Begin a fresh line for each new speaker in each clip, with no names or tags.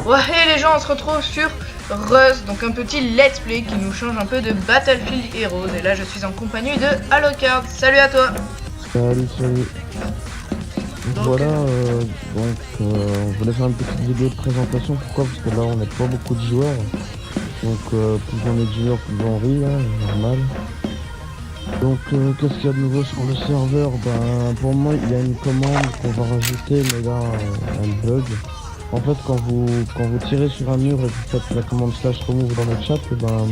Ouais, et les gens, on se retrouve sur Rust, donc un petit let's play qui nous change un peu de Battlefield Heroes. Et là, je suis en compagnie de Alucard. Salut à toi.
Salut. Donc voilà, on voulait faire une petite vidéo de présentation. Pourquoi? Parce que là, on n'est pas beaucoup de joueurs. Donc, plus on est de joueurs, plus on rit, hein, normal. Donc, qu'est-ce qu'il y a de nouveau sur le serveur? Ben, pour moi, il y a une commande qu'on va rajouter, mais là, un bug. En fait, quand vous tirez sur un mur et que vous faites la commande /remove dans le chat, et ben,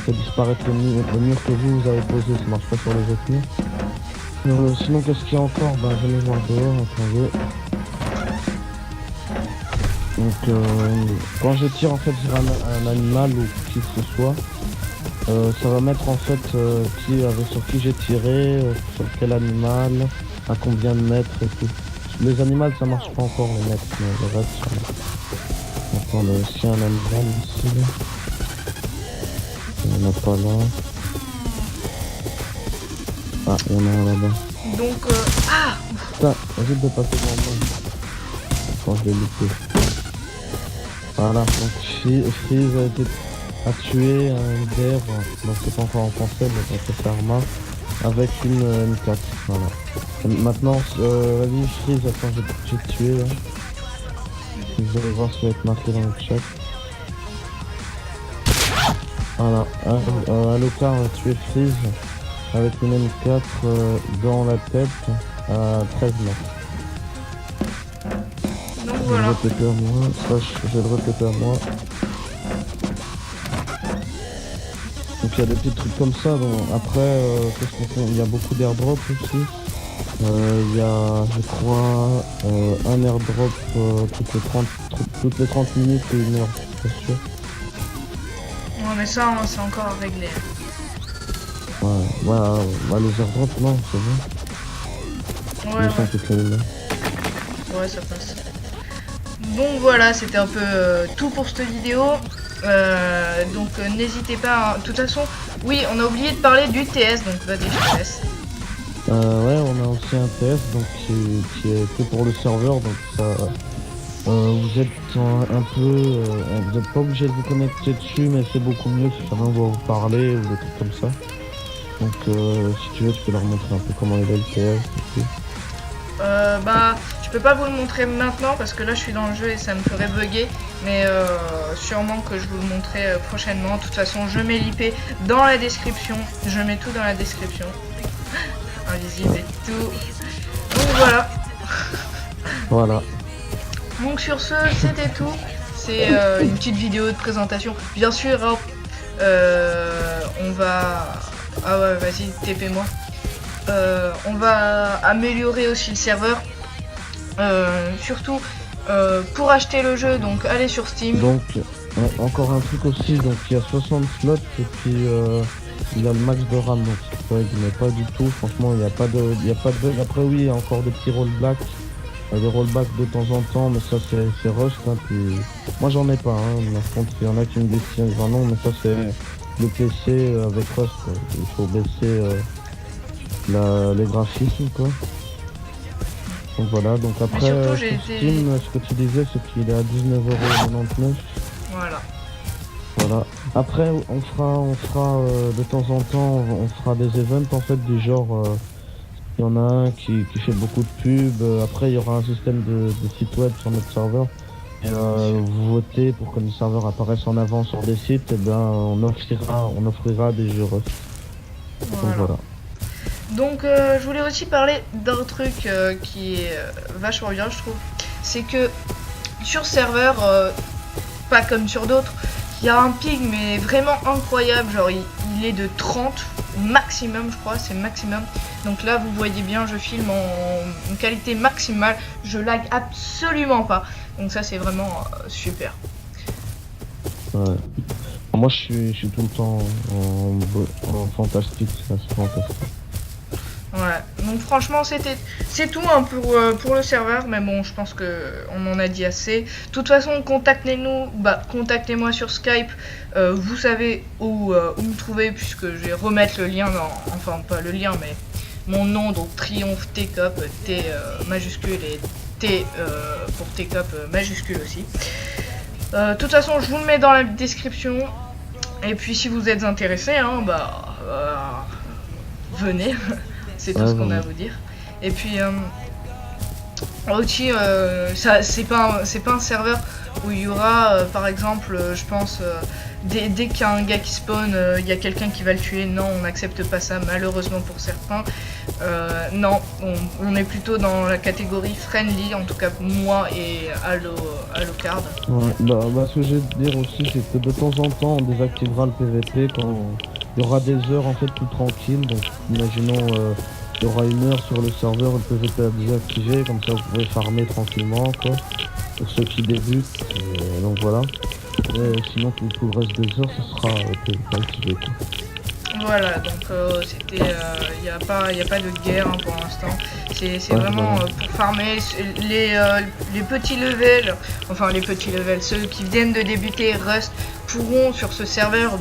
fait disparaître le mur que vous avez posé. Ça marche pas sur les autres murs. Sinon, qu'est-ce qu'il y a encore? Ben, je vais voir dehors, attendez. Donc, quand je tire en fait sur un animal ou qui que ce soit, ça va mettre en fait sur qui j'ai tiré, sur quel animal, à combien de mètres et tout. Les animaux ça marche pas encore les mètres, mais le reste. Attends, le chien un animal ici. Il n'y en a pas là. Ah, il y en a un là-bas.
Donc, ah
putain, évite de passer devant moi. Quand je l'ai loupé. Voilà, donc Freeze a tué un guerre, donc c'est pas encore en français, mais c'est Karma, avec une M4, voilà. Maintenant, vas-y Freeze, attends, j'ai tué là. Vous allez voir ce qui va être marqué dans le chat. Voilà, Alucard a tué Freeze avec une M4 dans la tête à 13 mètres.
donc
Je vais
voilà.
le répéter à moi, ça je vais le répéter à moi. Donc il y a des petits trucs comme ça, donc après qu'est-ce qu'on fait? Il y a beaucoup d'airdrops aussi. Il y a je crois un airdrop toutes les 30 minutes et une heure, je suis sûr.
Ouais, mais ça, c'est encore à régler.
Ouais, les airdrops non, c'est bon.
Ouais,
Ils sont toutes les mêmes.
ouais, ça passe. Donc voilà, c'était un peu tout pour cette vidéo. Donc n'hésitez pas, de toute façon, oui, on a oublié de parler du TS, donc vas-y, je te laisse.
Ouais, on a aussi un TS donc qui est fait pour le serveur, donc ça, vous êtes un peu, vous n'êtes pas obligé de vous connecter dessus, mais c'est beaucoup mieux si quelqu'un va vous parler ou des trucs comme ça. Donc si tu veux, tu peux leur montrer un peu comment il est le TS et tout.
Bah, je peux pas vous le montrer maintenant parce que là je suis dans le jeu et ça me ferait bugger, mais sûrement que je vous le montrerai prochainement. De toute façon, je mets l'IP dans la description, je mets tout dans la description. Invisible et tout. Donc voilà.
Voilà.
Donc sur ce, c'était tout. C'est une petite vidéo de présentation. Bien sûr, hein, on va... Ah ouais, vas-y, TP-moi. On va améliorer aussi le serveur. Surtout pour acheter le jeu, donc allez sur Steam.
Donc, encore un truc aussi, donc il y a 60 slots et puis il y a le max de RAM, donc c'est vrai qu'il n'est pas du tout, franchement il n'y a pas de bug. Après oui, il y a encore des petits rollbacks, des rollbacks de temps en temps, mais ça c'est Rust, hein, puis moi j'en ai pas, hein, mais par contre il y en a qui me disent qu'il y en a, non, mais ça c'est le PC avec Rust, quoi. Il faut baisser les graphismes, quoi. Donc voilà, donc après
surtout,
sur Steam, ce que tu disais c'est qu'il est à 19,99 €. Voilà. Après on fera de temps en temps on fera des events en fait du genre il y en a un qui fait beaucoup de pubs. Après il y aura un système de site web sur notre serveur. Et vous votez pour que le serveur apparaisse en avant sur des sites, et ben on offrira des jeux Rust.
Voilà.
Donc voilà.
Donc je voulais aussi parler d'un truc qui est vachement bien, je trouve. C'est que sur serveur, pas comme sur d'autres, il y a un ping mais vraiment incroyable. Genre il il est de 30 maximum, je crois, c'est maximum. Donc là, vous voyez bien, je filme en qualité maximale, je lag absolument pas. Donc ça, c'est vraiment super.
Ouais. Moi, je suis tout le temps en fantastique, ça, c'est fantastique.
Ouais, donc franchement c'est tout hein, pour le serveur, mais bon je pense que on en a dit assez. De toute façon contactez-nous, contactez-moi sur Skype, vous savez où me trouver puisque je vais remettre le lien enfin pas le lien mais mon nom, donc Triomphe T-Cop, T majuscule et T pour T-Cop majuscule aussi. De toute façon je vous le mets dans la description et puis si vous êtes intéressé hein, venez. C'est tout ce qu'on a à vous dire. Et puis aussi, c'est pas un serveur où il y aura, par exemple, je pense, dès qu'il y a un gars qui spawn, il y a quelqu'un qui va le tuer. Non, on n'accepte pas ça, malheureusement pour certains. Non, on est plutôt dans la catégorie friendly, en tout cas moi et Allocard.
Ouais, ce que j'ai à dire aussi, c'est que de temps en temps, on désactivera le PVP quand il y aura des heures en fait plus tranquilles. Donc, imaginons, il y aura une heure sur le serveur, le PVP à désactiver, comme ça vous pouvez farmer tranquillement, quoi, pour ceux qui débutent. Et donc voilà. Et sinon, tout le reste des heures, ce sera PVP activé, quoi.
Voilà, donc c'était, y a pas de guerre hein, pour l'instant. C'est vraiment pour farmer les petits levels, enfin les petits levels, ceux qui viennent de débuter Rust pourront sur ce serveur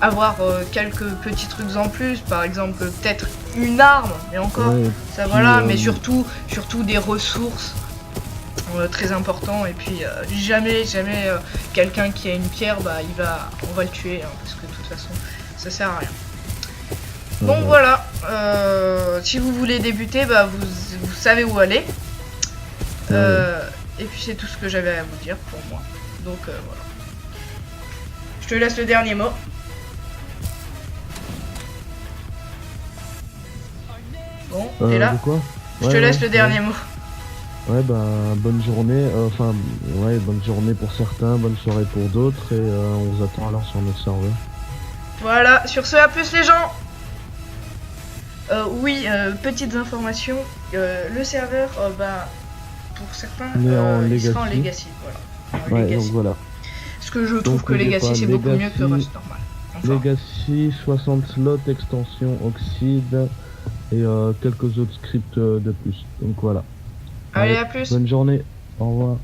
avoir quelques petits trucs en plus, par exemple peut-être une arme, et encore, ça voilà, mais surtout des ressources. Très important et puis jamais quelqu'un qui a une pierre on va le tuer hein, parce que de toute façon ça sert à rien. Donc voilà, si vous voulez débuter vous savez où aller et puis c'est tout ce que j'avais à vous dire pour moi, donc voilà, je te laisse le dernier mot. Bon, t'es là, je te laisse le dernier mot.
Ouais, bonne journée, bonne journée pour certains, bonne soirée pour d'autres, et on vous attend alors sur notre serveur. Voilà,
sur ce, à plus les gens. Petites informations, le serveur, pour certains, il sera en Legacy, voilà.
Ouais, Legacy. Donc voilà.
Parce que je trouve que Legacy c'est beaucoup mieux que Rust normal. Enfin.
Legacy, 60 slots, extension Oxide, et quelques autres scripts de plus, donc voilà.
Allez, à plus.
Bonne journée. Au revoir.